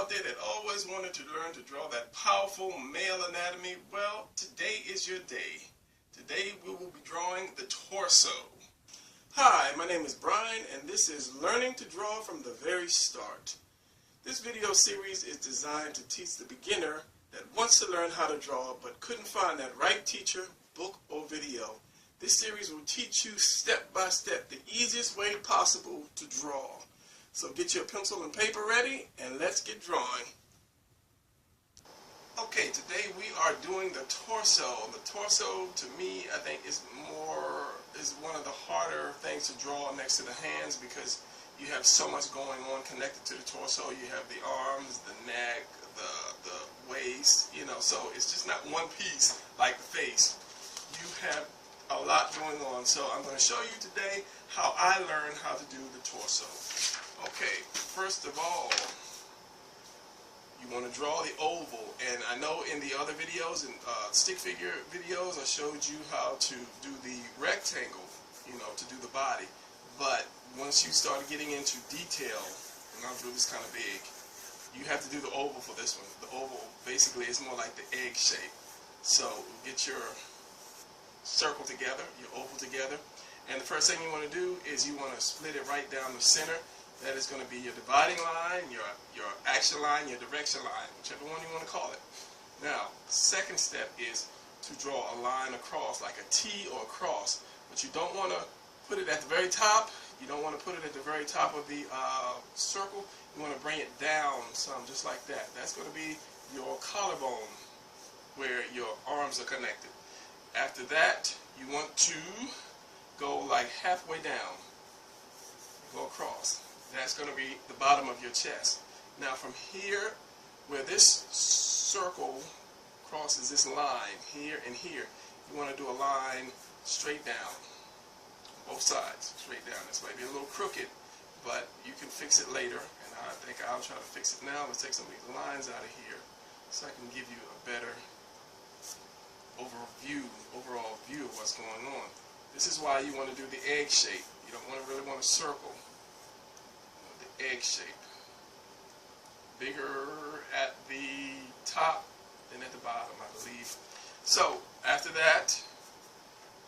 out there that always wanted to learn to draw that powerful male anatomy? Well, today is your day. Today we will be drawing the torso. Hi, my name is Brian and this is Learning to Draw from the Very Start. This video series is designed to teach the beginner that wants to learn how to draw but couldn't find that right teacher, book, or video. This series will teach you step by step the easiest way possible to draw. So get your pencil and paper ready and let's get drawing. Okay, today we are doing the torso. The torso, to me, I think is one of the harder things to draw next to the hands because you have so much going on connected to the torso. You have the arms, the neck, the waist, so it's just not one piece like the face. You have a lot going on. So I'm going to show you today how I learned how to do the torso. Okay, first of all, you want to draw the oval, and I know in the other videos, in stick figure videos, I showed you how to do the rectangle, to do the body. But once you start getting into detail, and I'll draw this kind of big, you have to do the oval for this one. The oval basically is more like the egg shape. So get your circle together, your oval together, and the first thing you want to do is you want to split it right down the center. That is going to be your dividing line, your action line, your direction line, whichever one you want to call it. Now, the second step is to draw a line across, like a T or a cross. But you don't want to put it at the very top. You don't want to put it at the very top of the circle. You want to bring it down some, just like that. That's going to be your collarbone, where your arms are connected. After that, you want to go like halfway down. Go across. That's going to be the bottom of your chest. Now from here, where this circle crosses this line, here and here, you want to do a line straight down. Both sides, straight down. This might be a little crooked, but you can fix it later, and I think I'll try to fix it now. Let's take some of these lines out of here so I can give you a better overall view of what's going on. This is why you want to do the egg shape. You don't really want to circle. The egg shape. Bigger at the top than at the bottom, I believe. So after that,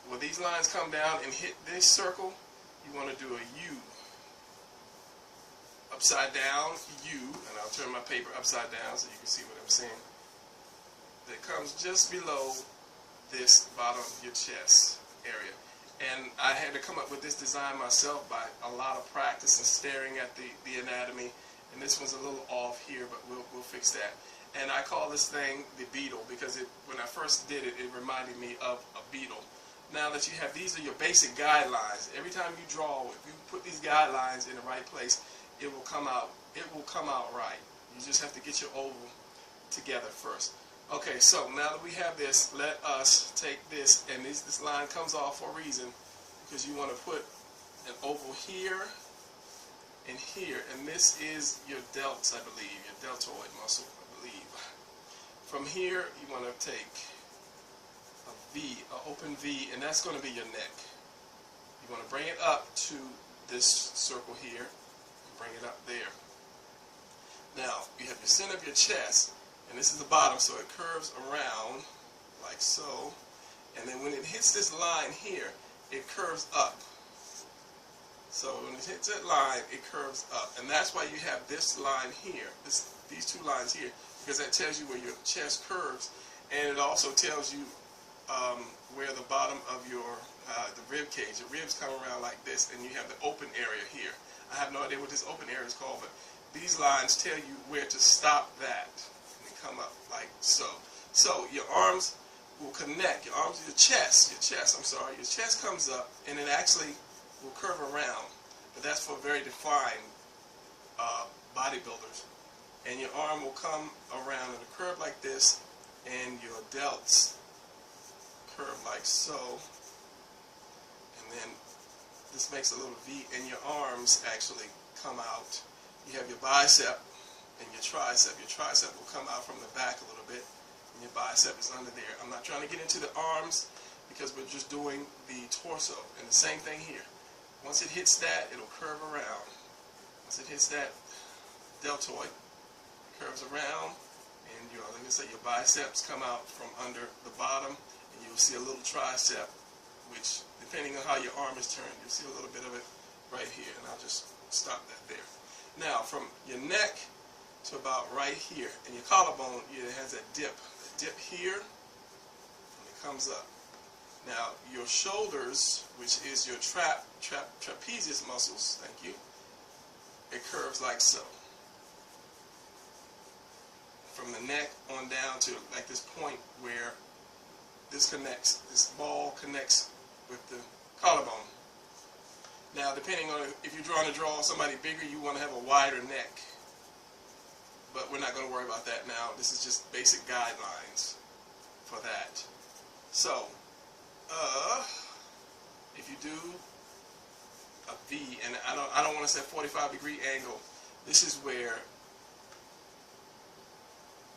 when these lines come down and hit this circle, you want to do a U. Upside down U, and I'll turn my paper upside down so you can see what I'm saying. That comes just below this bottom of your chest area. And I had to come up with this design myself by a lot of practice and staring at the anatomy. And this one's a little off here, but we'll fix that. And I call this thing the beetle because when I first did it, it reminded me of a beetle. Now that you have, these are your basic guidelines. Every time you draw, if you put these guidelines in the right place, it will come out. It will come out right. You just have to get your oval together first. Okay, so now that we have this, let us take this, and this line comes off for a reason, because you want to put an oval here and here, and this is your delts, I believe, your deltoid muscle, I believe. From here, you want to take a V, an open V, and that's going to be your neck. You want to bring it up to this circle here, and bring it up there. Now, you have your center of your chest, and this is the bottom, so it curves around like so. And then when it hits this line here, it curves up. So when it hits that line, it curves up. And that's why you have this line here, these two lines here, because that tells you where your chest curves. And it also tells you where the bottom of your the rib cage, the ribs come around like this, and you have the open area here. I have no idea what this open area is called, but these lines tell you where to stop that. Come up like so. So your arms will connect. Your chest comes up, and it actually will curve around. But that's for very defined bodybuilders. And your arm will come around in a curve like this, and your delts curve like so. And then this makes a little V, and your arms actually come out. You have your bicep and your tricep. Your tricep will come out from the back a little bit, and your bicep is under there. I'm not trying to get into the arms because we're just doing the torso. And the same thing here. Once it hits that, it'll curve around. Once it hits that deltoid, it curves around, and your, like I say, your biceps come out from under the bottom, and you'll see a little tricep, which, depending on how your arm is turned, you'll see a little bit of it right here, and I'll just stop that there. Now, from your neck to about right here, and your collarbone, it has that dip here, and it comes up. Now, your shoulders, which is your trapezius muscles, thank you, it curves like so. From the neck on down to like this point where this connects, this ball connects with the collarbone. Now, depending on if you're trying to draw somebody bigger, you want to have a wider neck. But we're not going to worry about that now. This is just basic guidelines for that. So, if you do a V, and I don't want to say 45-degree angle, this is where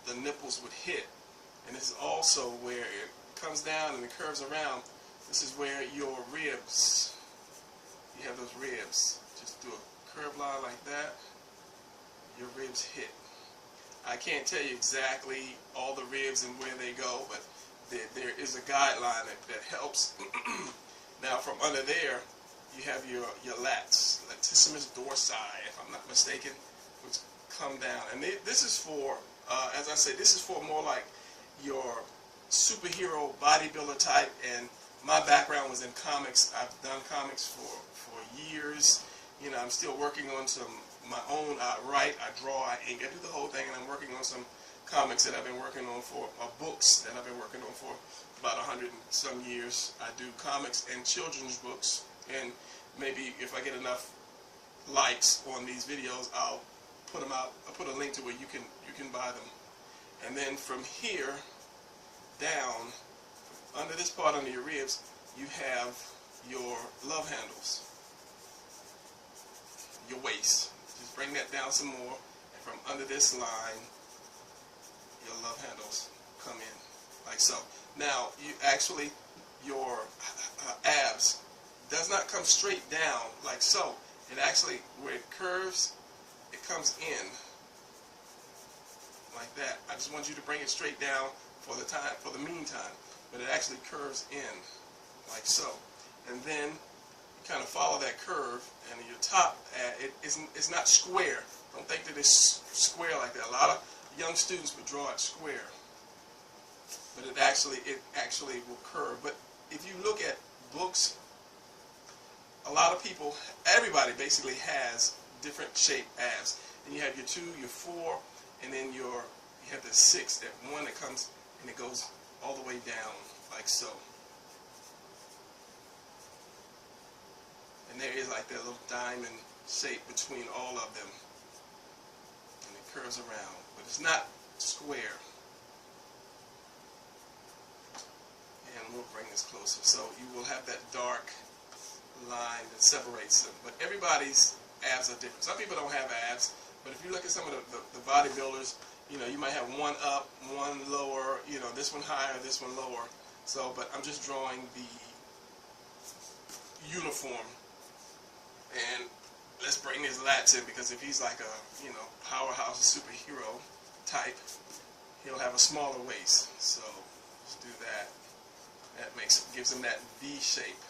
the nipples would hit, and this is also where it comes down and it curves around. This is where your ribs, you have those ribs, just do a curved line like that, your ribs hit. I can't tell you exactly all the ribs and where they go, but there is a guideline that helps. Now, from under there, you have your lats, latissimus dorsi, if I'm not mistaken, which come down. And this is for, as I say, this is for more like your superhero bodybuilder type. And my background was in comics. I've done comics for years. You know, I'm still working on my own. I write, I draw, I ink, I do the whole thing, and I'm working on some comics that I've been working on for, books that I've been working on for about 100 and some years. I do comics and children's books, and maybe if I get enough likes on these videos, I'll put them out. I'll put a link to where you can buy them. And then from here down, under this part under your ribs, you have your love handles, your waist. Just bring that down some more, and from under this line, your love handles come in, like so. Now, your abs does not come straight down like so. It actually, where it curves, it comes in like that. I just want you to bring it straight down for the meantime, but it actually curves in like so. And then you kind of follow that curve, and your top, it's not square. Don't think that it's square like that. A lot of young students would draw it square, but it actually will curve. But if you look at books, a lot of people, everybody basically has different shaped abs. And you have your 2, your 4, and then you have the 6, that one that comes and it goes all the way down like so. And there is like that little diamond shape between all of them, and it curves around, but it's not square. And we'll bring this closer. So you will have that dark line that separates them. But everybody's abs are different. Some people don't have abs, but if you look at some of the bodybuilders, you know, you might have one up, one lower, you know, this one higher, this one lower. So, but I'm just drawing the uniform. And let's bring his lats in, because if he's like a, you know, powerhouse superhero type, he'll have a smaller waist. So let's do that. That gives him that V shape,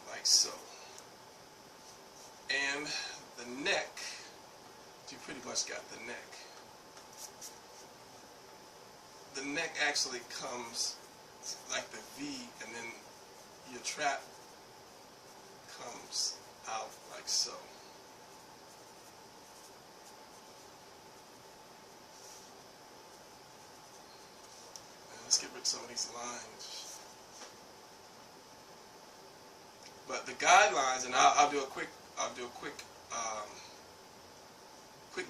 like so. And the neck, you pretty much got the neck. The neck actually comes like the V, and then your trap comes out like so. And let's get rid of some of these lines. But the guidelines, and I'll do a quick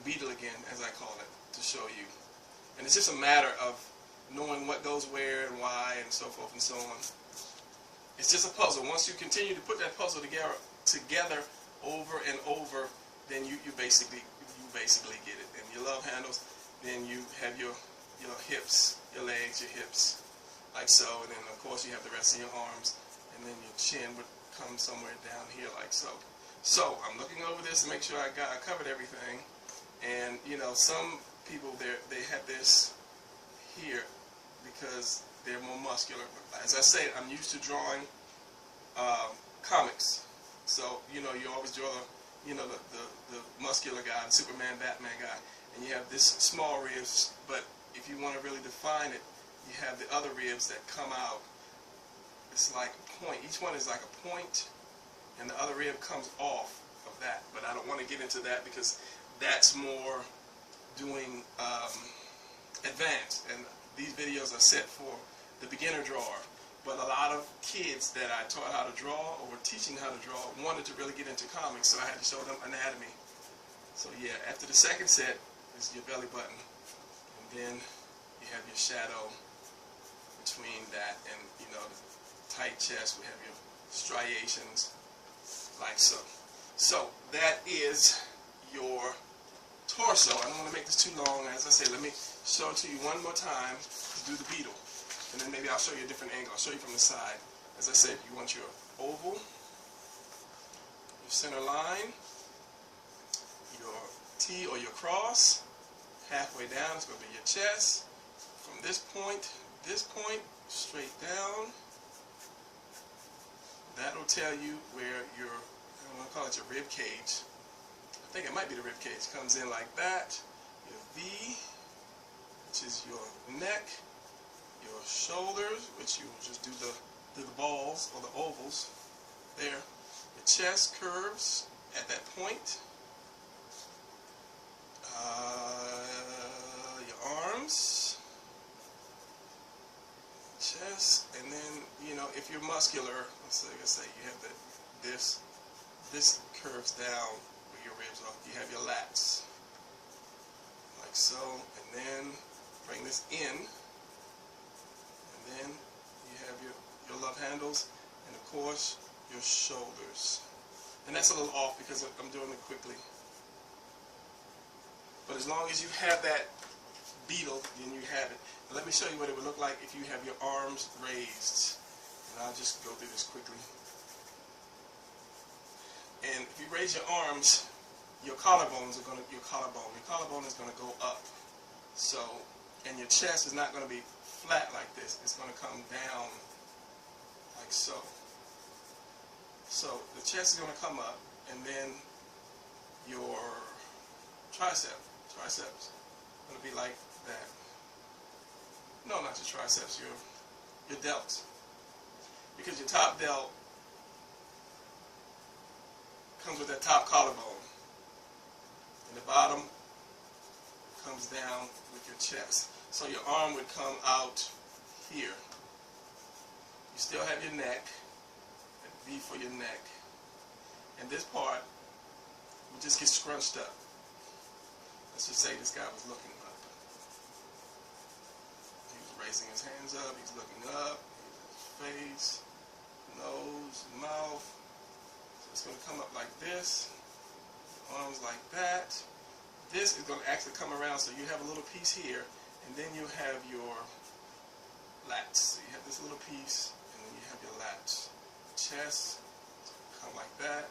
beetle again, as I call it, to show you. And it's just a matter of knowing what goes where and why and so forth and so on. It's just a puzzle. Once you continue to put that puzzle together over and over, then you basically get it. And your love handles, then you have your hips, your legs, your hips, like so. And then of course you have the rest of your arms, and then your chin would come somewhere down here like so. So I'm looking over this to make sure I covered everything, And you know, some people they have this here because they're more muscular. As I say, I'm used to drawing comics, so you know, you always draw the muscular guy, the Superman, Batman guy, and you have this small ribs. But if you want to really define it, you have the other ribs that come out. It's like a point. Each one is like a point, and the other rib comes off of that. But I don't want to get into that because that's more doing advanced, and these videos are set for the beginner drawer. But a lot of kids that I taught how to draw or were teaching how to draw wanted to really get into comics, so I had to show them anatomy. So yeah, after the second set is your belly button, and then you have your shadow between that and, you know, the tight chest. We have your striations, like so. So that is your torso. I don't want to make this too long. As I say, let me show it to you one more time to do the beetle. And then maybe I'll show you a different angle. I'll show you from the side. As I said, you want your oval, your center line, your T or your cross. Halfway down is going to be your chest. From this point, straight down. That'll tell you where your, I want to call it your rib cage. I think it might be the rib cage. Comes in like that. Your V, which is your neck. Your shoulders, which you just do the balls or the ovals there. Your chest curves at that point. Your arms, chest, and then, you know, if you're muscular, let's say you have this curves down where your ribs are. You have your lats, like so, and then bring this in. Then you have your love handles, and of course your shoulders. And that's a little off because I'm doing it quickly. But as long as you have that beetle, then you have it. And let me show you what it would look like if you have your arms raised. And I'll just go through this quickly. And if you raise your arms, your collarbones are your collarbone is gonna go up. So, and your chest is not gonna be flat like this. It's going to come down like so. So the chest is going to come up, and then your triceps going to be like that. No, not your triceps, your delts. Because your top delt comes with that top collarbone, and the bottom comes down with your chest. So your arm would come out here. You still have your neck, and V for your neck. And this part would just get scrunched up. Let's just say this guy was looking up. He was raising his hands up, he's looking up, his face, nose, mouth. So it's going to come up like this, arms like that. This is going to actually come around, so you have a little piece here. And then you have your lats. So you have this little piece, and then you have your lats. Chest, come like that.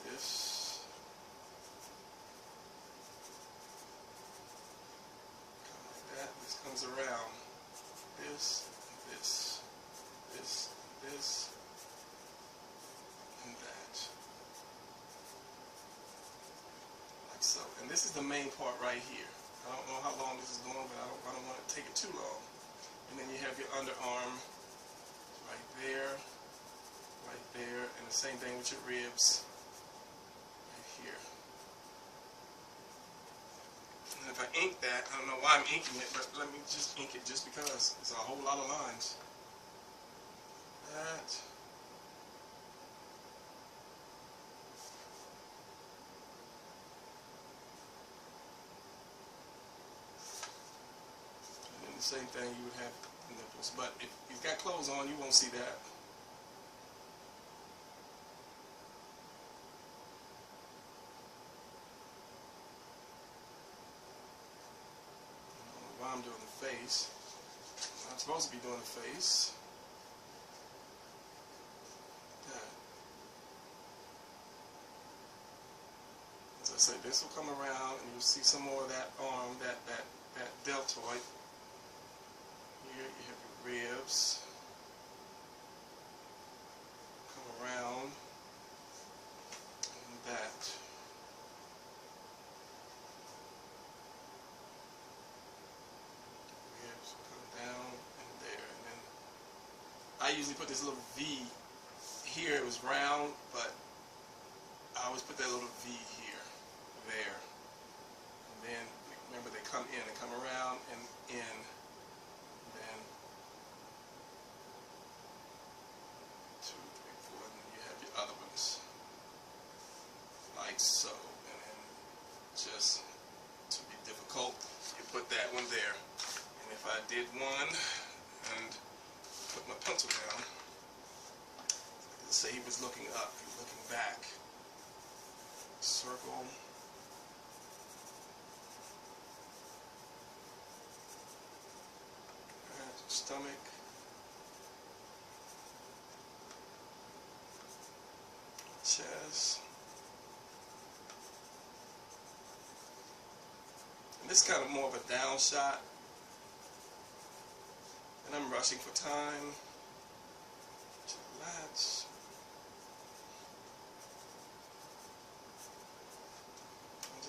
This. Come like that. This comes around. This, this, this, this, and that. Like so. And this is the main part right here. I don't know how long this is going, but I don't want to take it too long. And then you have your underarm right there, and the same thing with your ribs right here. And if I ink that, I don't know why I'm inking it, but let me just ink it just because. It's a whole lot of lines. That. Same thing you would have nipples, but if you've got clothes on, you won't see that. I don't know why I'm doing the face. I'm not supposed to be doing the face. As I said, this will come around, and you'll see some more of that arm, that deltoid. Here you have your ribs. Come around, and that. Ribs will come down and there, and then I usually put this little V here. It was round, but I always put that little V here, there, and then remember they come in and come around and in, then 2, 3, 4, and then you have your other ones, like so, and then just to be difficult, you put that one there, and if I did one and put my pencil down, let's say he was looking up, he was looking back. Circle. Stomach. Chest. And this is kind of more of a down shot. And I'm rushing for time. To lats.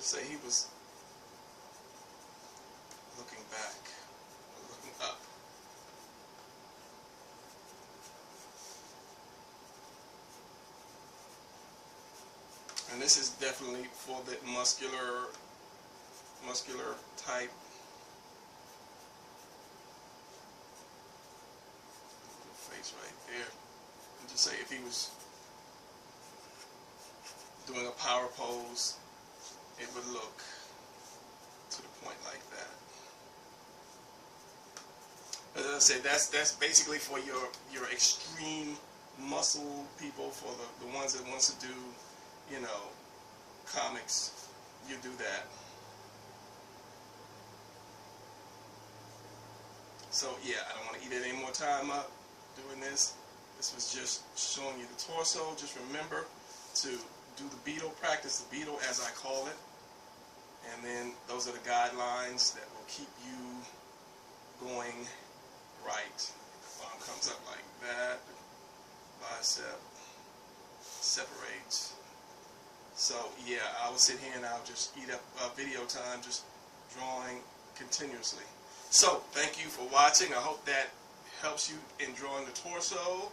Say he was looking back, or looking up. And this is definitely for the muscular type. Face right there. And just say if he was doing a power pose, it would look to the point like that. As I say, that's basically for your extreme muscle people, for the ones that wants to do, you know, comics. You do that. So yeah, I don't want to eat any more time up doing this. This was just showing you the torso. Just remember to do the beetle, practice the beetle as I call it. And then those are the guidelines that will keep you going right. Arm comes up like that. Bicep separates. So yeah, I will sit here and I'll just eat up video time, just drawing continuously. So thank you for watching. I hope that helps you in drawing the torso.